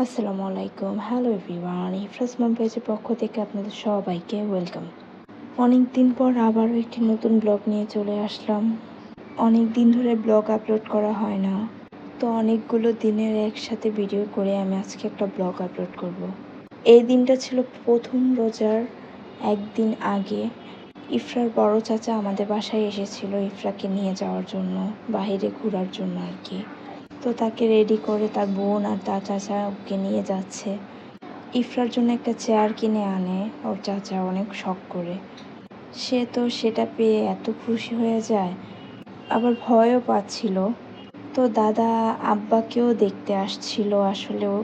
আসসালামু আলাইকুম। Hello everyone. Ifraz মম পেজের পক্ষ থেকে আপনাদের সবাইকে ওয়েলকাম। অনেক দিন পর আবারও একটি নতুন ব্লগ নিয়ে চলে আসলাম। অনেক দিন ধরে ব্লগ আপলোড করা হয় না, তো অনেকগুলো দিনের একসাথে ভিডিও করে আমি আজকে একটা ব্লগ আপলোড করব। এই দিনটা ছিল প্রথম রোজার একদিন আগে। ইফরার বড় চাচা আমাদের বাসায় এসেছিল ইফরাকে নিয়ে যাওয়ার জন্য, বাইরে ঘোরার জন্য আর কি। তো তাকে রেডি করে তার বোন আর তার চাচা ওকে নিয়ে যাচ্ছে। ইফরার জন্য একটা চেয়ার কিনে আনে ওর চাচা অনেক শখ করে। সে তো সেটা পেয়ে এত খুশি হয়ে যায়, আবার ভয়ও পাচ্ছিল। তো দাদা আব্বাকেও দেখতে আসছিল। আসলেও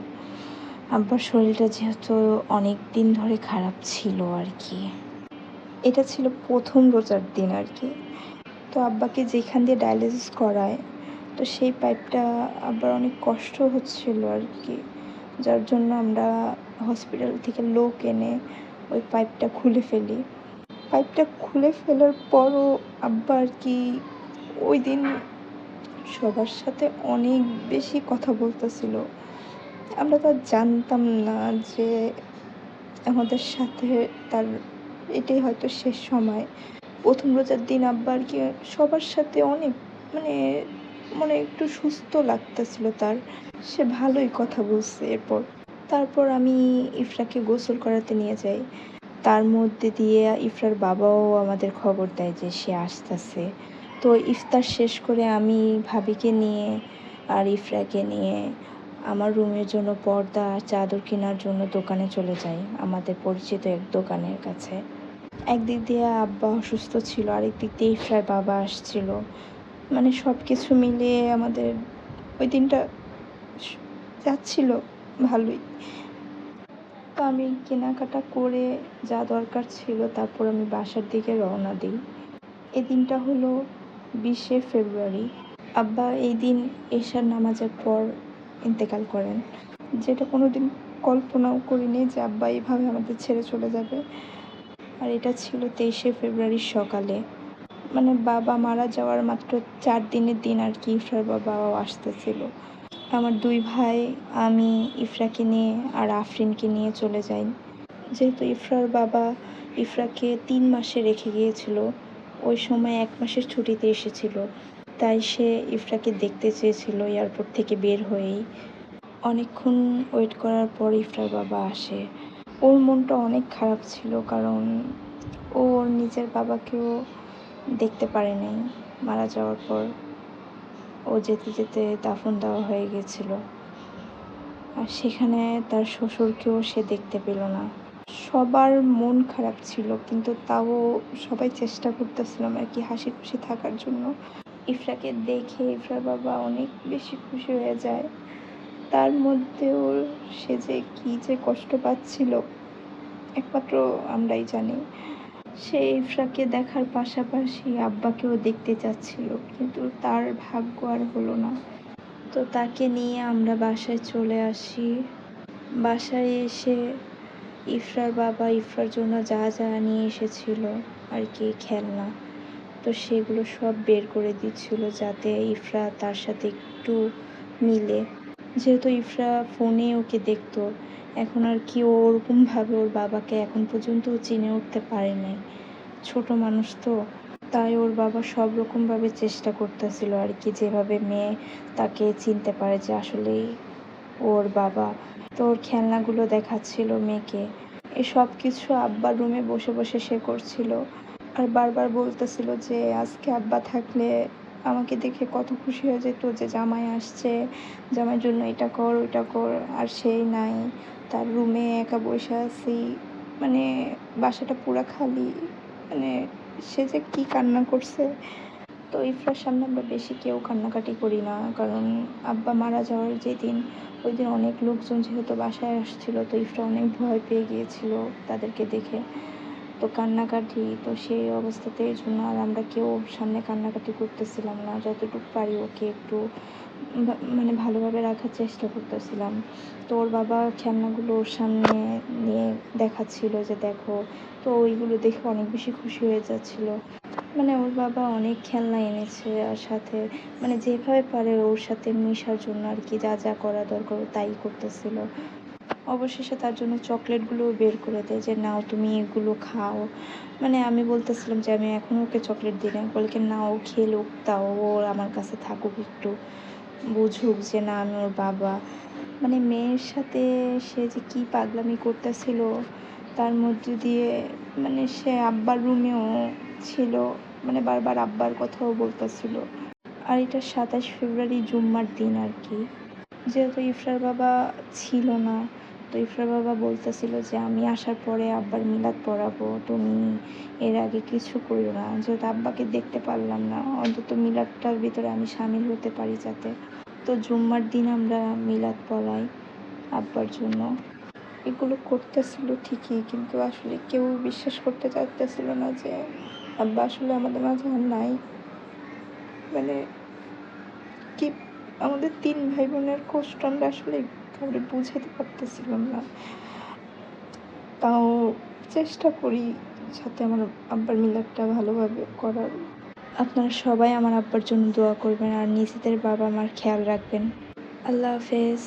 আব্বার শরীরটা যেহেতু অনেক দিন ধরে খারাপ ছিল আর কি। এটা ছিল প্রথম রোজার দিন আর কি। তো আব্বাকে যেখান দিয়ে ডায়ালিসিস করায়, তো সেই পাইপটা আবার অনেক কষ্ট হচ্ছিল আর কি, যার জন্য আমরা হসপিটাল থেকে লোক এনে ওই পাইপটা খুলে ফেলি। পাইপটা খুলে ফেলার পরও আব্বা আর কি ওই দিন সবার সাথে অনেক বেশি কথা বলতেছিল। আমরা তো জানতাম না যে আমাদের সাথে তার এটাই হয়তো শেষ সময়। প্রথম রোজার দিন আব্বা আর কি সবার সাথে অনেক মানে মনে একটু সুস্থ লাগতেছিল তার। সে ভালোই কথা বলছে। তারপর আমি ইফরাকে গোসল করাতে নিয়ে যাই। তার মধ্যে দিয়ে ইফরার বাবাও আমাদের খবর দেয় যে সে আসতেছে। তো ইফতার শেষ করে আমি ভাবিকে নিয়ে আর ইফরাকে নিয়ে আমার রুমের জন্য পর্দা আর চাদর কেনার জন্য দোকানে চলে যাই, আমাদের পরিচিত এক দোকানের কাছে। একদিক দিয়ে আব্বা অসুস্থ ছিল, আরেক দিক দিয়ে ইফরার বাবা আসছিল। মানে সব কিছু মিলিয়ে আমাদের ওই দিনটা যাচ্ছিল ভালোই। তো আমি কেনাকাটা করে যা দরকার ছিল তারপর আমি বাসার দিকে রওনা দিই। এই দিনটা হলো 20শে ফেব্রুয়ারি। আব্বা এই দিন এশার নামাজের পর ইন্তেকাল করেন, যেটা কোনো দিন কল্পনাও করিনি যে আব্বা এইভাবে আমাদের ছেড়ে চলে যাবে। আর এটা ছিল 23শে ফেব্রুয়ারির সকালে, মানে বাবা মারা যাওয়ার মাত্র 4 দিনের দিন আর কি। ইফরার বাবাও আসতেছিল। আমার 2 ভাই, আমি ইফরাকে নিয়ে আর আফরিনকে নিয়ে চলে যাই। যেহেতু ইফরার বাবা ইফরাকে 3 মাসে রেখে গিয়েছিল, ওই সময় 1 মাসের ছুটিতে এসেছিল, তাই সে ইফরাকে দেখতে চেয়েছিল এয়ারপোর্ট থেকে বের হয়েই। অনেকক্ষণ ওয়েট করার পর ইফরার বাবা আসে। ওর মনটা অনেক খারাপ ছিল, কারণ ও ওর নিজের বাবাকেও দেখতে পারে নাই মারা যাওয়ার পর। ও যেতে যেতে দাফন দেওয়া হয়ে গেছিল, আর সেখানে তার শ্বশুরকেও সে দেখতে পেল না। সবার মন খারাপ ছিল, কিন্তু তাও সবাই চেষ্টা করতেছিলাম আর কি হাসি খুশি থাকার জন্য। ইফরাকে দেখে ইফরার বাবা অনেক বেশি খুশি হয়ে যায়। তার মধ্যেও সে যে কী যে কষ্ট পাচ্ছিল একমাত্র আমরাই জানি। সে ইফরাকে দেখার পাশাপাশি আব্বাকেও দেখতে চাচ্ছিল, কিন্তু তার ভাগ্য আর হলো না। তো তাকে নিয়ে আমরা বাসায় চলে আসি। বাসায় এসে ইফরার বাবা ইফরার জন্য যা যা নিয়ে এসেছিল আর কি খেলনা, তো সেগুলো সব বের করে দিচ্ছিল যাতে ইফরা তার সাথে একটু মিলে। যেহেতু ইফরা ফোনে ওকে দেখতো, এখন আর কি ওরকমভাবে ওর বাবাকে এখন পর্যন্ত চিনে উঠতে পারে নাই, ছোট মানুষ তো। তাই ওর বাবা সব রকমভাবে চেষ্টা করতেছিল আর কি, যেভাবে মেয়ে তাকে চিনতে পারে যে আসলেই ওর বাবা। তো ওর খেলনাগুলো দেখাচ্ছিল মেয়েকে। এই সব কিছু আব্বার রুমে বসে বসে সে করছিল, আর বারবার বলতেছিল যে আজকে আব্বা থাকলে আমাকে দেখে কত খুশি হয়ে যেত, যে জামাই আসছে, জামাইয়ের জন্য এটা কর ওইটা কর। আর সেই নাই, তার রুমে একা বসে আছি, মানে বাসাটা পুরা খালি। মানে সে যে কী কান্না করছে। তো ইফরার সামনে আমরা বেশি কেউ কান্নাকাটি করি না, কারণ আব্বা মারা যাওয়ার যেদিন, ওই দিন অনেক লোকজন যেহেতু বাসায় আসছিল, তো ইফরা অনেক ভয় পেয়ে গিয়েছিল তাদেরকে দেখে। তো কান্নাকাটি, তো সেই অবস্থাতে এই জন্য আর আমরা কেউ সামনে কান্নাকাটি করতেছিলাম না। যতটুকু পারি ওকে একটু মানে ভালোভাবে রাখার চেষ্টা করতেছিলাম। তো ওর বাবা খেলনাগুলো ওর সামনে নিয়ে দেখাচ্ছিল যে দেখো। তো ওইগুলো দেখে অনেক বেশি খুশি হয়ে যাচ্ছিল। মানে ওর বাবা অনেক খেলনা এনেছে, আর সাথে মানে যেভাবে পারে ওর সাথে মেশার জন্য আর কি, যা যা করা দরকার ও তাই করতেছিল। অবশেষে তার জন্য চকলেটগুলোও বের করে দেয় যে নাও তুমি এগুলো খাও। মানে আমি বলতেছিলাম যে আমি এখনও ওকে চকলেট দিই না, বলে কি না ও খেলুক, তাও ও আমার কাছে থাকুক, একটু বুঝুক যে না আমি ওর বাবা। মানে মেয়ের সাথে সে যে কী পাগলামি করতেছিল, তার মধ্যে দিয়ে মানে সে আব্বার রুমেও ছিল, মানে বারবার আব্বার কথাও বলতেছিল। আর এটা 27 ফেব্রুয়ারি জুম্মার দিন আর কি, যেহেতু ইফরার বাবা ছিল না, তো ইফরার বাবা বলতেছিল যে আমি আসার পরে আব্বার মিলাদ পড়াবো, তুমি এর আগে কিছু করো না, যেহেতু আব্বাকে দেখতে পারলাম না, অন্তত মিলাদটার ভিতরে আমি সামিল হতে পারি যাতে। তো জুম্মার দিন আমরা মিলাদ পড়াই আব্বার জন্য। এগুলো করতেছিল ঠিকই, কিন্তু আসলে কেউ বিশ্বাস করতে চাইতেছিল না যে আব্বা আসলে আমাদের মাঝে আর নাই। মানে কি, আমাদের 3 ভাই বোনের কষ্ট আমরা আসলে কাউরে বুঝাতে পারতেছিলাম না। তাও চেষ্টা করি সাথে আমার আব্বার মিলাদটা ভালোভাবে করার। আপনারা সবাই আমার আব্বার জন্য দোয়া করবেন আর নিজেদের বাবা মার খেয়াল রাখবেন। আল্লাহ হাফেজ।